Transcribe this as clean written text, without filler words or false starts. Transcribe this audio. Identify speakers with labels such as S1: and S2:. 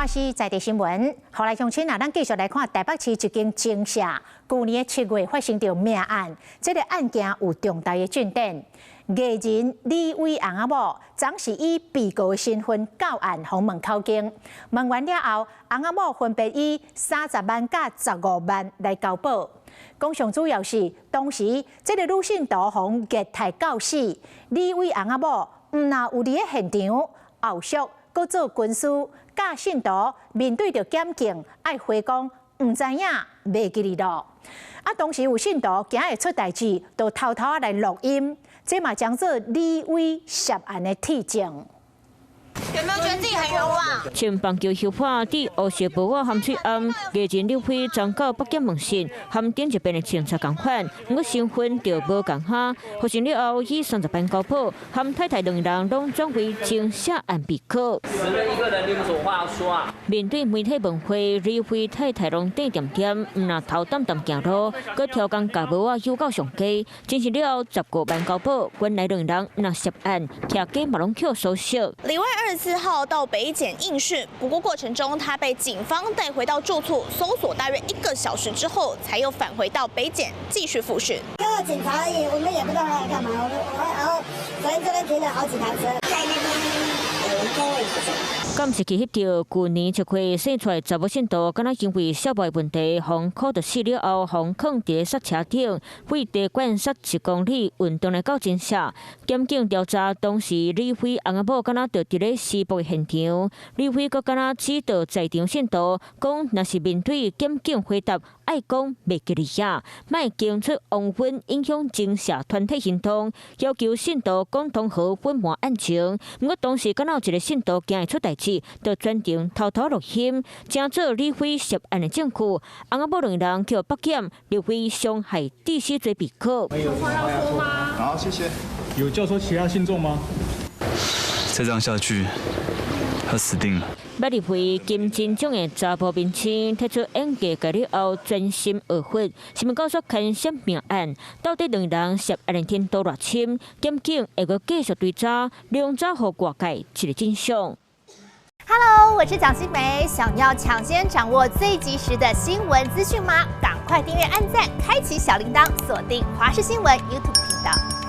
S1: 花市在地新闻，后来乡亲啊，咱继续来看台北市一间精社，去年7月发生着命案，这个案件有重大的进展。艺人李伟翁仔某，昨是以被告的身份到案访问口供，问完了后，翁仔某分别以30万甲15万来交保。讲上主要是，当时这个女性导航虐待到死，李伟翁仔某毋但有伫个现场后续。 搁做军师，甲信徒面对着检警，爱回讲唔知影，袂记哩咯。啊，当时有信徒惊会出代志，就偷偷来录音，这嘛将做李伟涉案的铁证。
S2: 有没有觉得自己很冤枉？
S3: 前棒球球判伫乌石保我含水案，艺人刘辉将到北检问讯，含顶一边的警察共款，不过身份就无共哈。发生了后，以30万交保，含太太两人拢转为经涉案被告。
S4: 死了一个人，你有什么话要说啊？
S3: 面对媒体问会，李辉太太拢点点，唔那头淡淡行路，佮挑工家务啊有够上街，进行了15万交保，原来两人那涉案，徛家嘛拢扣收拾。
S2: 李伟24号到北检应讯，不过过程中他被警方带回到住处搜索，大约1个小时之后，才又返回到北检继续复讯。
S5: 因为警察而已，我们也不知道他来干嘛。然后昨天这边停了好几台车，在那边有人座位不准。
S3: 敢是去翕到去年7月生出来查某信徒，敢若因为小妹问题，互考到死了后，互放伫刹车顶，废地管刹1公里，运动来到真社。检警调查当时，李辉翁仔某敢若就伫咧施暴现场，李辉阁敢若指导在场信徒，讲若是面对检警回答，爱讲袂记哩呀，莫经出妄分影响真社团体行动，要求信徒共同和隐瞒案情。不过当时敢若有一个信徒惊会出代志。 就专程偷偷录音，将做李辉涉案的证据。翁仔某两人叫北检，李辉伤害致死罪被告。
S6: 有话要说吗？
S7: 好，谢谢。
S6: 有教唆其他信众吗？
S7: 再这样下去，他死定了。
S3: 要入会金金奖的查甫明星提出演技改了后，专心学佛。新闻告诉牵涉命案，到底两人涉案的程度偌深？检警会阁继续追查，两者互外界一个真相。
S8: Hello， 我是蒋欣梅。想要抢先掌握最及时的新闻资讯吗？赶快订阅、按赞、开启小铃铛，锁定华视新闻 YouTube 频道。